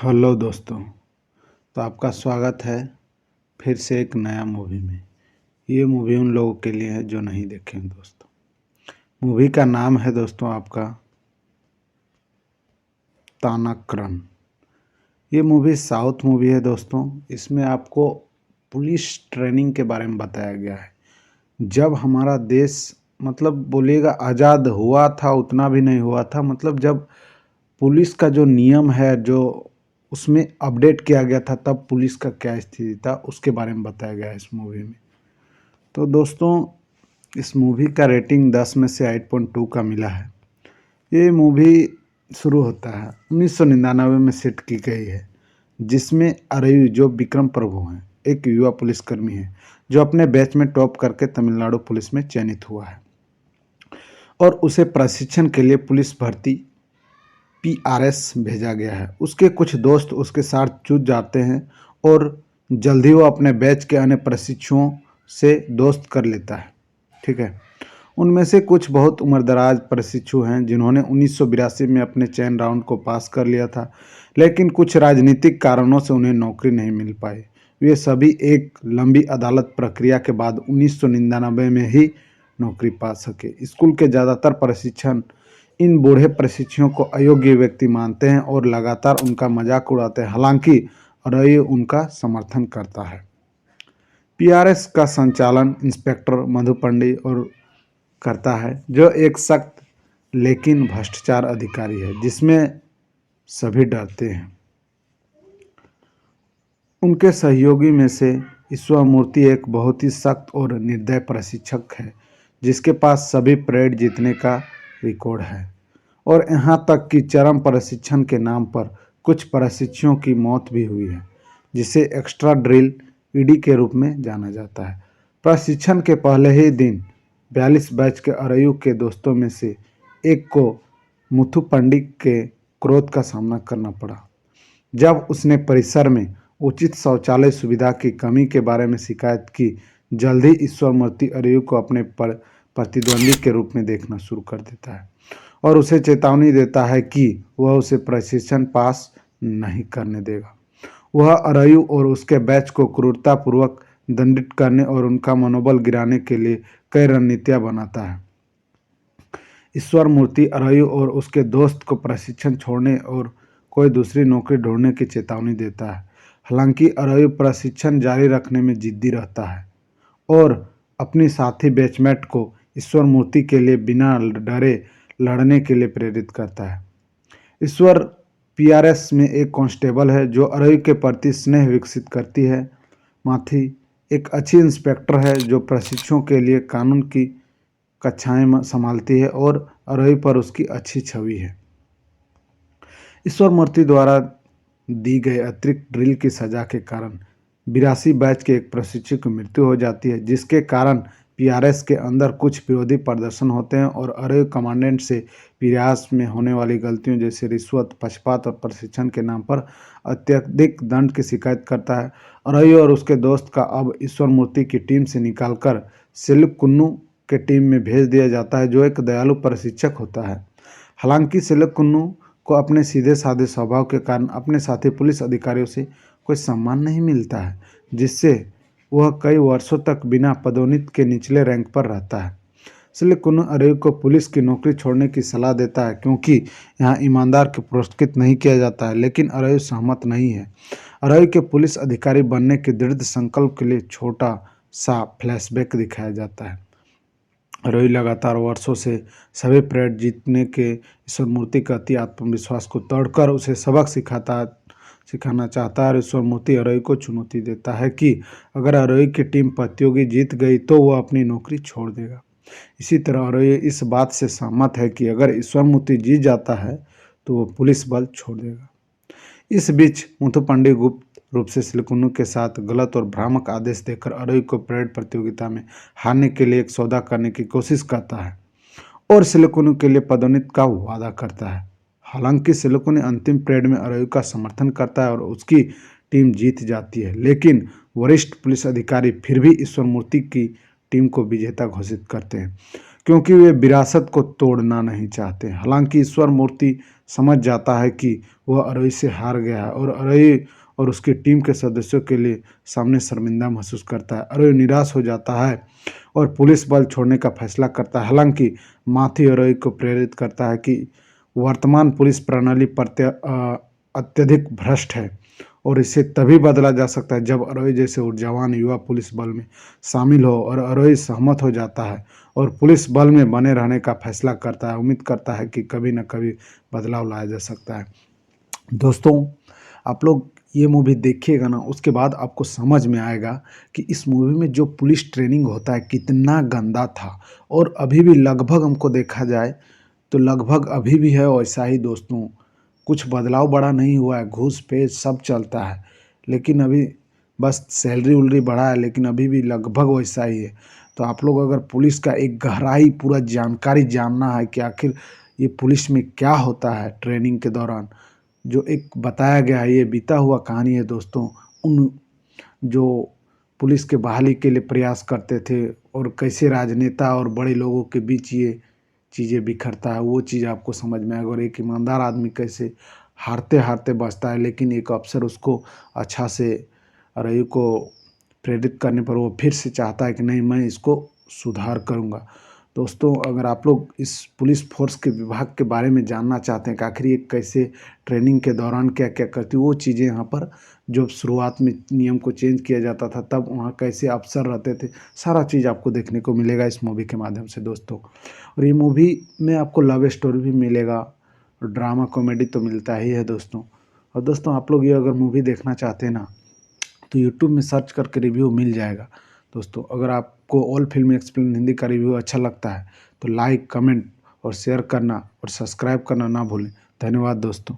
Hello दोस्तों। तो आपका स्वागत है फिर से एक नया मूवी में। ये मूवी उन लोगों के लिए है जो नहीं देखे हैं दोस्तों। मूवी का नाम है दोस्तों आपका तानाकरन। ये मूवी साउथ मूवी है दोस्तों। इसमें आपको पुलिस ट्रेनिंग के बारे में बताया गया है। जब हमारा देश मतलब बोलिएगा आज़ाद हुआ था, उतना भी नहीं हुआ था, मतलब जब पुलिस का जो नियम है जो उसमें अपडेट किया गया था, तब पुलिस का क्या स्थिति था उसके बारे में बताया गया है इस मूवी में। तो दोस्तों इस मूवी का रेटिंग 10 में से 8.2 का मिला है। ये मूवी शुरू होता है 1999 में सेट की गई है, जिसमें अरयू जो विक्रम प्रभु हैं एक युवा पुलिसकर्मी है जो अपने बैच में टॉप करके तमिलनाडु पुलिस में चयनित हुआ है और उसे प्रशिक्षण के लिए पुलिस भर्ती पीआरएस भेजा गया है। उसके कुछ दोस्त उसके साथ जुट जाते हैं और जल्दी वो अपने बैच के अन्य प्रशिक्षुओं से दोस्त कर लेता है। ठीक है। उनमें से कुछ बहुत उम्रदराज प्रशिक्षु हैं जिन्होंने 1982 में अपने चयन राउंड को पास कर लिया था, लेकिन कुछ राजनीतिक कारणों से उन्हें नौकरी नहीं मिल पाई। वे सभी एक लंबी अदालत प्रक्रिया के बाद 1999 में ही नौकरी पा सके। स्कूल के ज़्यादातर प्रशिक्षण इन बूढ़े प्रशिक्षुओं को अयोग्य व्यक्ति मानते हैं और लगातार उनका मजाक उड़ाते हैं। हालांकि रॉय उनका समर्थन करता है। पीआरएस का संचालन इंस्पेक्टर मधु पंडी और करता है, जो एक सख्त लेकिन भ्रष्टाचार अधिकारी है जिसमें सभी डरते हैं। उनके सहयोगी में से ईश्वरमूर्ति एक बहुत ही सख्त और निर्दय प्रशिक्षक है जिसके पास सभी परेड जीतने का रिकॉर्ड है और यहाँ तक कि चरम प्रशिक्षण के नाम पर कुछ प्रशिक्षुओं की मौत भी हुई है, जिसे एक्स्ट्रा ड्रिल ईडी के रूप में जाना जाता है। प्रशिक्षण के पहले ही दिन 42 बैच के अरयू के दोस्तों में से एक को मुथु पंडित के क्रोध का सामना करना पड़ा जब उसने परिसर में उचित शौचालय सुविधा की कमी के बारे में शिकायत की। जल्द ही ईश्वरमूर्ति अरयू को अपने प्रतिद्वंदी के रूप में देखना शुरू कर देता है और उसे चेतावनी देता है कि वह उसे प्रशिक्षण पास नहीं करने देगा। वह अरयू और उसके बैच को क्रूरतापूर्वक दंडित करने और उनका मनोबल गिराने के लिए कई रणनीतियां बनाता है। ईश्वरमूर्ति अरयू और उसके दोस्त को प्रशिक्षण छोड़ने और कोई दूसरी नौकरी ढूंढने की चेतावनी देता है। हालांकि अरयू प्रशिक्षण जारी रखने में जिद्दी रहता है और अपनी साथी बैचमेट को ईश्वरमूर्ति के लिए बिना डरे लड़ने के लिए प्रेरित करता है। ईश्वर पीआरएस में एक कांस्टेबल है जो अरयू के प्रति स्नेह विकसित करती है। माथी एक अच्छी इंस्पेक्टर है जो प्रशिक्षुओं के लिए कानून की कक्षाएं संभालती है और अरयू पर उसकी अच्छी छवि है। ईश्वरमूर्ति द्वारा दी गई अतिरिक्त ड्रिल की सजा के कारण 82 बैच के एक प्रशिक्षु की मृत्यु हो जाती है, जिसके कारण पीआरएस के अंदर कुछ विरोधी प्रदर्शन होते हैं और अरयू कमांडेंट से पीआरएस में होने वाली गलतियों जैसे रिश्वत, पक्षपात और प्रशिक्षण के नाम पर अत्यधिक दंड की शिकायत करता है। अरयू और उसके दोस्त का अब ईश्वरमूर्ति की टीम से निकालकर सिल्कुन्नू के टीम में भेज दिया जाता है, जो एक दयालु प्रशिक्षक होता है। हालांकि सिल्कुन्नू को अपने सीधे साधे स्वभाव के कारण अपने साथी पुलिस अधिकारियों से कोई सम्मान नहीं मिलता है, जिससे वह कई वर्षों तक बिना पदोन्नति के निचले रैंक पर रहता है। सिल्कुन्नू अरयू को पुलिस की नौकरी छोड़ने की सलाह देता है क्योंकि यहाँ ईमानदार को पुरस्कृत नहीं किया जाता है, लेकिन अरयू सहमत नहीं है। अरयू के पुलिस अधिकारी बनने के दृढ़ संकल्प के लिए छोटा सा फ्लैशबैक दिखाया जाता है। अरयू लगातार वर्षों से सभी परेड जीतने के ईश्वरमूर्ति के अति आत्मविश्वास को तोड़कर उसे सबक सिखाना चाहता है और ईश्वरमूर्ति अरयू को चुनौती देता है कि अगर अरयू की टीम प्रतियोगी जीत गई तो वह अपनी नौकरी छोड़ देगा। इसी तरह अरयू इस बात से सहमत है कि अगर ईश्वरमूर्ति जीत जाता है तो वह पुलिस बल छोड़ देगा। इस बीच मुथु पंडित गुप्त रूप से सिल्कुन्नू के साथ गलत और भ्रामक आदेश देकर अरयू को परेड प्रतियोगिता में हारने के लिए एक सौदा करने की कोशिश करता है और सिल्कुन्नू के लिए पदोन्नति का वादा करता है। हालांकि सिल्कुन्नू अंतिम परेड में अरयू का समर्थन करता है और उसकी टीम जीत जाती है, लेकिन वरिष्ठ पुलिस अधिकारी फिर भी ईश्वरमूर्ति की टीम को विजेता घोषित करते हैं क्योंकि वे विरासत को तोड़ना नहीं चाहते। हालांकि ईश्वरमूर्ति समझ जाता है कि वह अरोई से हार गया है और अरोई और उसकी टीम के सदस्यों के लिए सामने शर्मिंदा महसूस करता है। अरोई निराश हो जाता है और पुलिस बल छोड़ने का फैसला करता है। हालांकि माथी अरोई को प्रेरित करता है कि वर्तमान पुलिस प्रणाली अत्यधिक भ्रष्ट है और इसे तभी बदला जा सकता है जब अरोई जैसे ऊर्जावान युवा पुलिस बल में शामिल हो। और अरोई सहमत हो जाता है और पुलिस बल में बने रहने का फैसला करता है। उम्मीद करता है कि कभी न कभी बदलाव लाया जा सकता है। दोस्तों, आप लोग ये मूवी देखिएगा ना, उसके बाद आपको समझ में आएगा कि इस मूवी में जो पुलिस ट्रेनिंग होता है कितना गंदा था और अभी भी लगभग हमको देखा जाए तो लगभग अभी भी है वैसा ही दोस्तों। कुछ बदलाव बड़ा नहीं हुआ है, घूस-पेच सब चलता है, लेकिन अभी बस सैलरी-वैलरी बढ़ा है, लेकिन अभी भी लगभग वैसा ही है। तो आप लोग अगर पुलिस का एक गहराई पूरा जानकारी जानना है कि आखिर ये पुलिस में क्या होता है ट्रेनिंग के दौरान, जो एक बताया गया है, ये बीता हुआ कहानी है दोस्तों। उन जो पुलिस के बहाली के लिए प्रयास करते थे और कैसे राजनेता और बड़े लोगों के बीच ये चीज़ें बिखरता है, वो चीज़ आपको समझ में आएगा। और एक ईमानदार आदमी कैसे हारते-हारते बचता है, लेकिन एक अफ़सर उसको अच्छा से रईयू को प्रेरित करने पर वो फिर से चाहता है कि नहीं, मैं इसको सुधार करूँगा। दोस्तों, अगर आप लोग इस पुलिस फ़ोर्स के विभाग के बारे में जानना चाहते हैं कि आखिर ये कैसे ट्रेनिंग के दौरान क्या-क्या करती है, वो चीज़ें यहाँ पर जो शुरुआत में नियम को चेंज किया जाता था, तब वहाँ कैसे अफ़सर रहते थे, सारा चीज़ आपको देखने को मिलेगा इस मूवी के माध्यम से दोस्तों। और ये मूवी में आपको लव स्टोरी भी मिलेगा और ड्रामा कॉमेडी तो मिलता ही है दोस्तों। और दोस्तों, आप लोग ये अगर मूवी देखना चाहते हैं ना, तो यूट्यूब में सर्च करके रिव्यू मिल जाएगा। दोस्तों, अगर आपको ऑल फिल्म एक्सप्लेन हिंदी का रिव्यू अच्छा लगता है तो लाइक, कमेंट और शेयर करना और सब्सक्राइब करना ना भूलें। धन्यवाद दोस्तों।